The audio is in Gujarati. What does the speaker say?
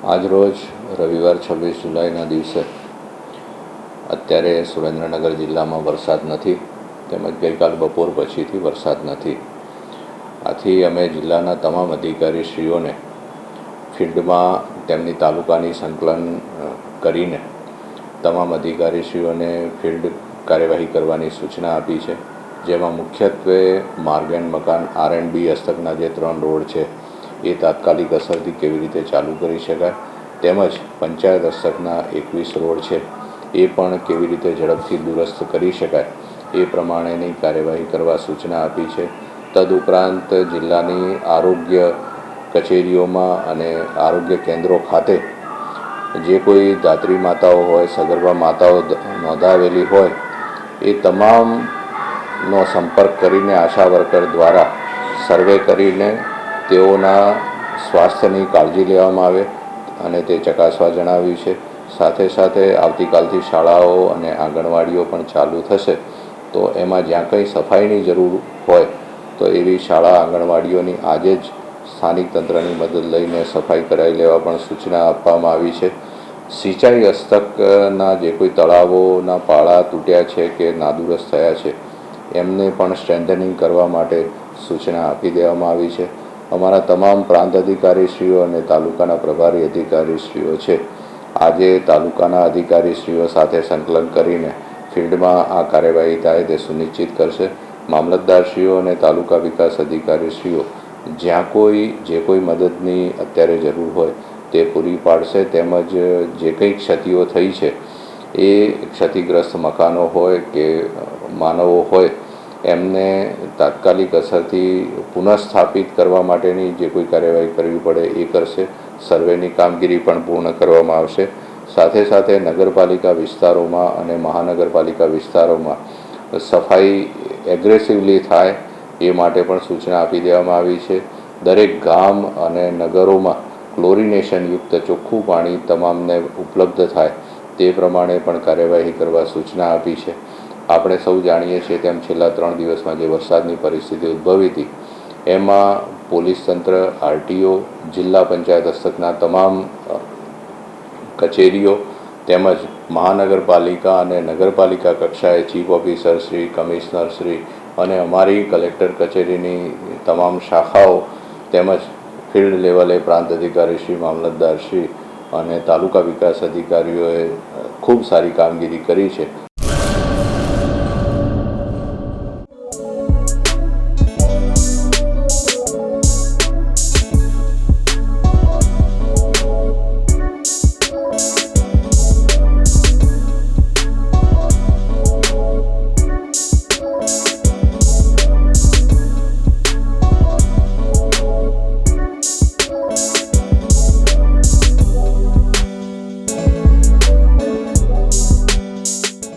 આજરોજ રવિવાર 26 જુલાઈના દિવસે અત્યારે સુરેન્દ્રનગર જિલ્લામાં વરસાદ નથી, તેમજ ગઈકાલ બપોર પછીથી વરસાદ નથી. આથી અમે જિલ્લાના તમામ અધિકારીશ્રીઓને ફિલ્ડમાં તેમની તાલુકાની સંકલન કરીને તમામ અધિકારીશ્રીઓને ફિલ્ડ કાર્યવાહી કરવાની સૂચના આપી છે. જેમાં મુખ્યત્વે માર્ગ એન્ડ મકાન R&B હસ્તકના જે 3 રોડ છે એ તાત્કાલિક અસરથી કેવી રીતે ચાલુ કરી શકાય, તેમજ પંચાયત હસ્તકના 21 રોડ છે એ પણ કેવી રીતે ઝડપથી દુરસ્ત કરી શકાય એ પ્રમાણેની કાર્યવાહી કરવા સૂચના આપી છે. તદુપરાંત જિલ્લાની આરોગ્ય કચેરીઓમાં અને આરોગ્ય કેન્દ્રો ખાતે જે કોઈ ધાત્રી માતાઓ હોય, સગર્ભા માતાઓ નોંધાવેલી હોય એ તમામનો સંપર્ક કરીને આશા વર્કર દ્વારા સર્વે કરીને તેઓના સ્વાસ્થ્યની કાળજી લેવામાં આવે અને તે ચકાસવા જણાવ્યું છે. સાથે સાથે આવતીકાલથી શાળાઓ અને આંગણવાડીઓ પણ ચાલુ થશે, તો એમાં જ્યાં કંઈ સફાઈની જરૂર હોય તો એવી શાળા આંગણવાડીઓની આજે જ સ્થાનિક તંત્રની મદદ લઈને સફાઈ કરાવી લેવા પણ સૂચના આપવામાં આવી છે. સિંચાઈ હસ્તકના જે કોઈ તળાવોના પાળા તૂટ્યા છે કે નાદુરસ્ત થયા છે એમને પણ સ્ટ્રેન્થનિંગ કરવા માટે સૂચના આપી દેવામાં આવી છે. અમારા તમામ પ્રાંત અધિકારીશ્રીઓ અને તાલુકાના પ્રભારી અધિકારીશ્રીઓ છે આજે તાલુકાના અધિકારીશ્રીઓ સાથે સંકલન કરીને ફિલ્ડમાં આ કાર્યવાહી થાય તે સુનિશ્ચિત કરશે. મામલતદારશ્રીઓ અને તાલુકા વિકાસ અધિકારીશ્રીઓ જ્યાં જે કોઈ મદદની અત્યારે જરૂર હોય તે પૂરી પાડશે. તેમજ જે કંઈ ક્ષતિઓ થઈ છે એ ક્ષતિગ્રસ્ત મકાનો હોય કે માનવો હોય એમને તાત્કાલિક અસરથી પુનઃસ્થાપિત કરવા માટેની જે કોઈ કાર્યવાહી કરવી પડે એ કરશે. સર્વેની કામગીરી પણ પૂર્ણ કરવામાં આવશે. સાથે સાથે નગરપાલિકા વિસ્તારોમાં અને મહાનગરપાલિકા વિસ્તારોમાં સફાઈ એગ્રેસિવલી થાય એ માટે પણ સૂચના આપી દેવામાં આવી છે. દરેક ગામ અને નગરોમાં ક્લોરિનેશનયુક્ત ચોખ્ખું પાણી તમામને ઉપલબ્ધ થાય તે પ્રમાણે પણ કાર્યવાહી કરવા સૂચના આપી છે. આપણે સૌ જાણીએ છીએ તેમ છેલ્લા 3 દિવસમાં જે વરસાદની પરિસ્થિતિ ઉદ્ભવી હતી એમાં પોલીસ તંત્ર, RTO, જિલ્લા પંચાયત હસ્તકના તમામ કચેરીઓ તેમજ મહાનગરપાલિકા અને નગરપાલિકા કક્ષાએ chief officer Shri, commissioner Shri અને અમારી કલેક્ટર કચેરીની તમામ શાખાઓ તેમજ ફિલ્ડ લેવલે પ્રાંત અધિકારી શ્રી, મામલતદાર શ્રી અને તાલુકા વિકાસ અધિકારીઓએ ખૂબ સારી કામગીરી કરી છે.